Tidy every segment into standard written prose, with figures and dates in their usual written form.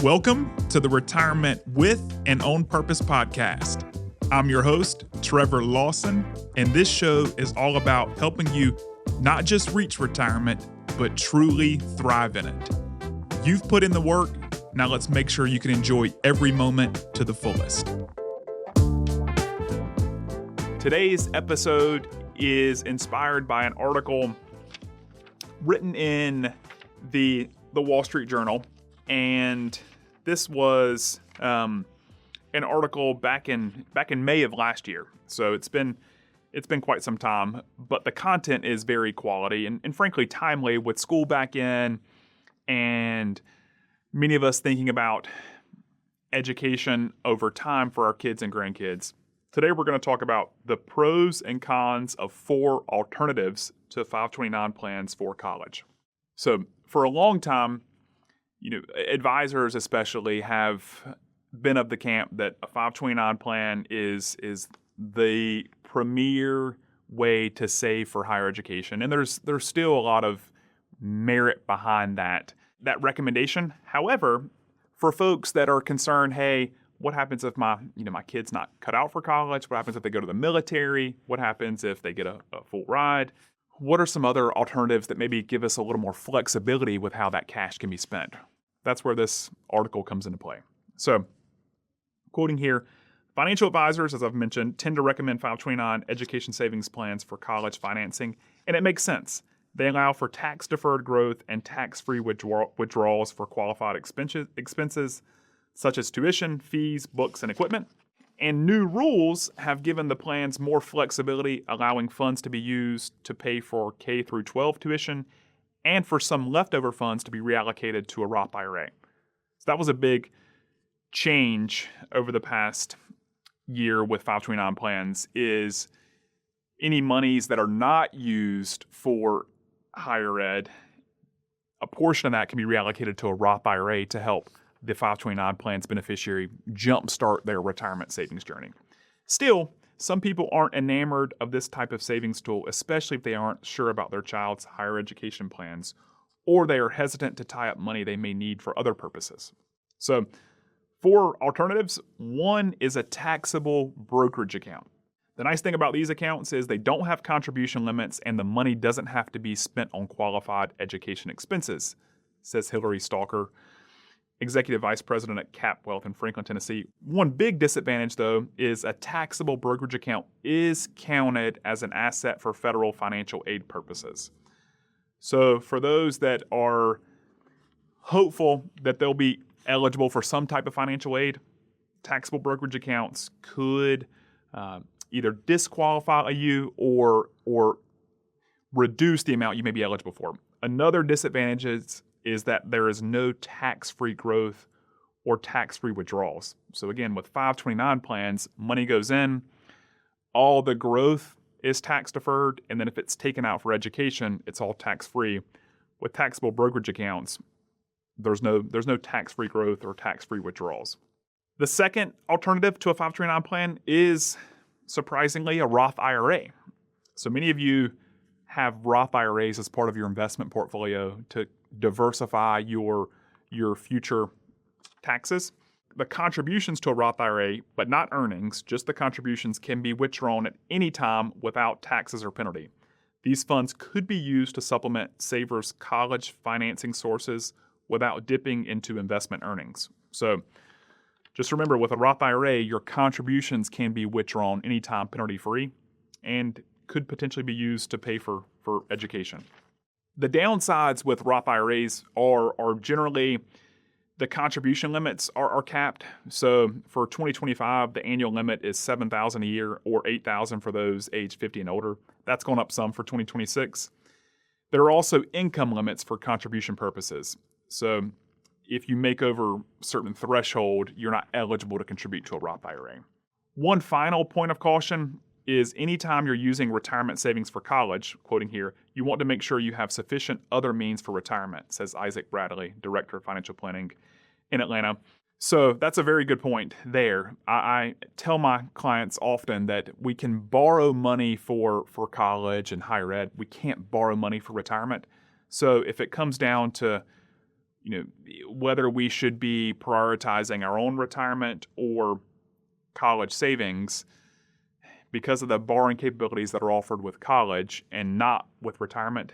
Welcome to the Retirement with and On Purpose podcast. I'm your host, Trevor Lawson, and this show is all about helping you not just reach retirement, but truly thrive in it. You've put in the work, now let's make sure you can enjoy every moment to the fullest. Today's episode is inspired by an article written in the Wall Street Journal, and this was an article back in May of last year. So it's been quite some time, but the content is very quality and frankly timely with school back in and many of us thinking about education over time for our kids and grandkids. Today we're going to talk about the pros and cons of 4 alternatives to 529 plans for college. So for a long time, advisors especially have been of the camp that a 529 plan is the premier way to save for higher education. And there's still a lot of merit behind that recommendation. However, for folks that are concerned, hey, what happens if my kid's not cut out for college? What happens if they go to the military? What happens if they get a full ride? What are some other alternatives that maybe give us a little more flexibility with how that cash can be spent? That's where this article comes into play. So, quoting here, financial advisors, as I've mentioned, tend to recommend 529 education savings plans for college financing, and it makes sense. They allow for tax-deferred growth and tax-free withdrawals for qualified expenses such as tuition, fees, books, and equipment. And new rules have given the plans more flexibility, allowing funds to be used to pay for K through 12 tuition and for some leftover funds to be reallocated to a Roth IRA. So that was a big change over the past year with 529 plans, is any monies that are not used for higher ed, a portion of that can be reallocated to a Roth IRA to help the 529 plan's beneficiary jumpstart their retirement savings journey. Still, some people aren't enamored of this type of savings tool, especially if they aren't sure about their child's higher education plans, or they are hesitant to tie up money they may need for other purposes. So, 4 alternatives. 1 is a taxable brokerage account. The nice thing about these accounts is they don't have contribution limits and the money doesn't have to be spent on qualified education expenses, says Hillary Stalker, Executive Vice President at Cap Wealth in Franklin, Tennessee. One big disadvantage, though, is a taxable brokerage account is counted as an asset for federal financial aid purposes. So for those that are hopeful that they'll be eligible for some type of financial aid, taxable brokerage accounts could either disqualify you or reduce the amount you may be eligible for. Another disadvantage is that there is no tax-free growth or tax-free withdrawals. So again, with 529 plans, money goes in, all the growth is tax-deferred, and then if it's taken out for education, it's all tax-free. With taxable brokerage accounts, there's no tax-free growth or tax-free withdrawals. The second alternative to a 529 plan is, surprisingly, a Roth IRA. So many of you have Roth IRAs as part of your investment portfolio to diversify your future taxes. The contributions to a Roth IRA, but not earnings, just the contributions, can be withdrawn at any time without taxes or penalty. These funds could be used to supplement savers' college financing sources without dipping into investment earnings. So just remember, with a Roth IRA, your contributions can be withdrawn anytime penalty-free and could potentially be used to pay for education. The downsides with Roth IRAs are generally the contribution limits are capped. So for 2025, the annual limit is $7,000 a year or $8,000 for those age 50 and older. That's gone up some for 2026. There are also income limits for contribution purposes. So if you make over a certain threshold, you're not eligible to contribute to a Roth IRA. One final point of caution is anytime you're using retirement savings for college, quoting here, you want to make sure you have sufficient other means for retirement, says Isaac Bradley, Director of Financial Planning in Atlanta. So that's a very good point there. I tell my clients often that we can borrow money for college and higher ed. We can't borrow money for retirement. So if it comes down to whether we should be prioritizing our own retirement or college savings because of the borrowing capabilities that are offered with college and not with retirement.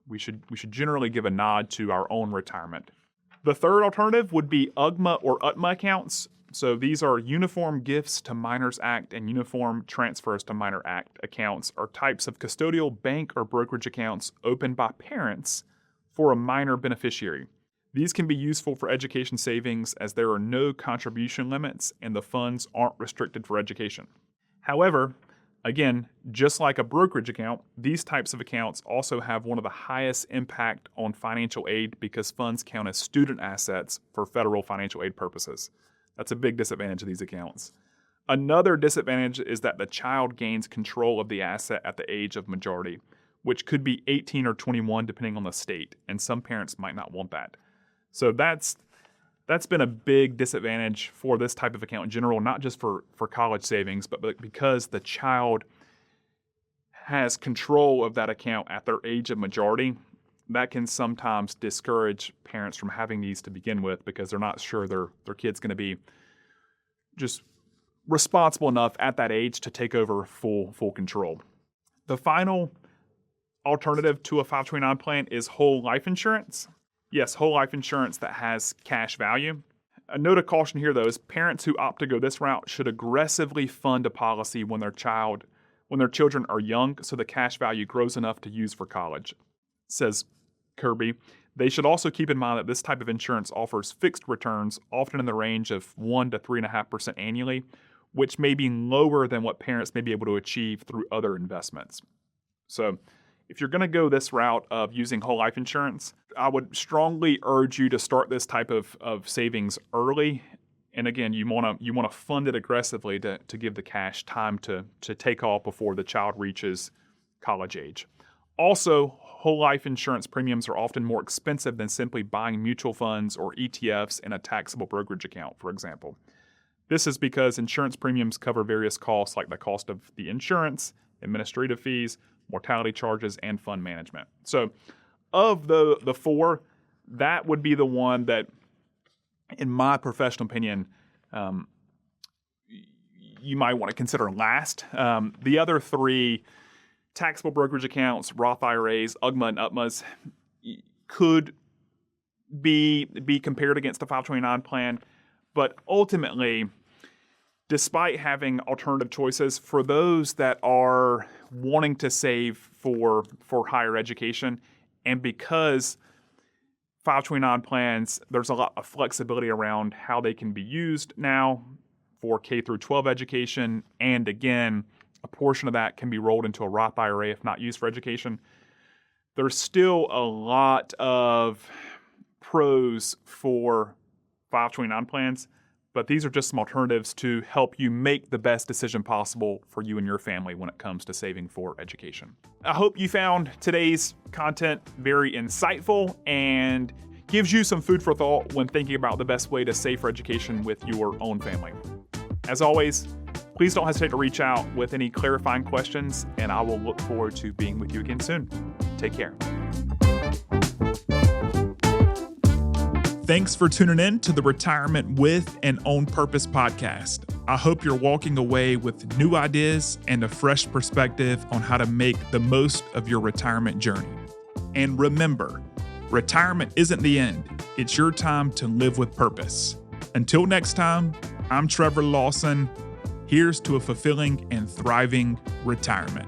We should generally give a nod to our own retirement. The third alternative would be UGMA or UTMA accounts. So these are Uniform Gifts to Minors Act and Uniform Transfers to Minor Act accounts, are types of custodial bank or brokerage accounts opened by parents for a minor beneficiary. These can be useful for education savings as there are no contribution limits and the funds aren't restricted for education. However, again, just like a brokerage account, these types of accounts also have one of the highest impact on financial aid because funds count as student assets for federal financial aid purposes. That's a big disadvantage of these accounts. Another disadvantage is that the child gains control of the asset at the age of majority, which could be 18 or 21 depending on the state, and some parents might not want that. So that's been a big disadvantage for this type of account in general, not just for college savings, but because the child has control of that account at their age of majority, that can sometimes discourage parents from having these to begin with because they're not sure their kid's going to be just responsible enough at that age to take over full control. The final alternative to a 529 plan is whole life insurance. Yes, whole life insurance that has cash value. A note of caution here, though, is parents who opt to go this route should aggressively fund a policy when their children are young so the cash value grows enough to use for college, says Kirby. They should also keep in mind that this type of insurance offers fixed returns, often in the range of 1 to 3.5% annually, which may be lower than what parents may be able to achieve through other investments. So if you're going to go this route of using whole life insurance, I would strongly urge you to start this type of savings early. And again, you want to fund it aggressively to give the cash time to take off before the child reaches college age. Also, whole life insurance premiums are often more expensive than simply buying mutual funds or ETFs in a taxable brokerage account, for example. This is because insurance premiums cover various costs like the cost of the insurance, administrative fees, mortality charges, and fund management. So of the four, that would be the one that, in my professional opinion, you might want to consider last. The other three, taxable brokerage accounts, Roth IRAs, UGMA and UTMAs, could be compared against the 529 plan, but ultimately, despite having alternative choices, for those that are wanting to save for higher education, and because 529 plans, there's a lot of flexibility around how they can be used now for K through 12 education, and again, a portion of that can be rolled into a Roth IRA if not used for education. There's still a lot of pros for 529 plans, but these are just some alternatives to help you make the best decision possible for you and your family when it comes to saving for education. I hope you found today's content very insightful and gives you some food for thought when thinking about the best way to save for education with your own family. As always, please don't hesitate to reach out with any clarifying questions, and I will look forward to being with you again soon. Take care. Thanks for tuning in to the Retirement with and On Purpose podcast. I hope you're walking away with new ideas and a fresh perspective on how to make the most of your retirement journey. And remember, retirement isn't the end. It's your time to live with purpose. Until next time, I'm Trevor Lawson. Here's to a fulfilling and thriving retirement.